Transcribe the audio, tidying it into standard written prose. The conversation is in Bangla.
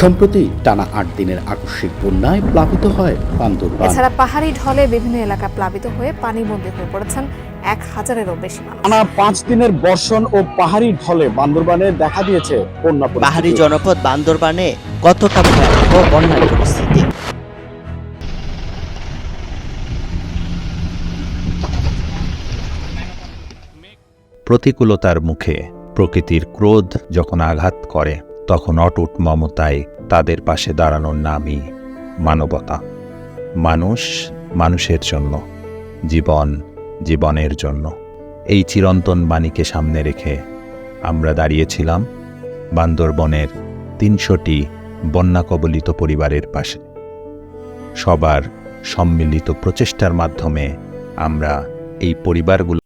সম্প্রতি টানা ৮ দিনের আকস্মিক বন্যায় প্লাবিত হয় বান্দরবান। এছাড়া পাহাড়ি ঢলে বিভিন্ন এলাকা প্লাবিত হয়ে পানিবন্দী হয়ে পড়েছেন ১,০০০-এরও বেশি মানুষ। টানা ৫ দিনের বর্ষণ ও পাহাড়ি ঢলে বান্দরবানে দেখা দিয়েছে বন্যা পাহাড়ি পরিস্থিতি। জনপদ বান্দরবানে কতটা ভয়াবহ বন্যার পরিস্থিতি। প্রতিকূলতার মুখে প্রকৃতির ক্রোধ যখন আঘাত করে, তখন অটুট মমতায় তাদের পাশে দাঁড়ানোর নামই মানবতা। মানুষ মানুষের জন্য, জীবন জীবনের জন্য, এই চিরন্তন বাণীকে সামনে রেখে আমরা দাঁড়িয়েছিলাম বান্দরবনের ৩০০টি বন্যা কবলিত পরিবারের পাশে। সবার সম্মিলিত প্রচেষ্টার মাধ্যমে আমরা এই পরিবারগুলো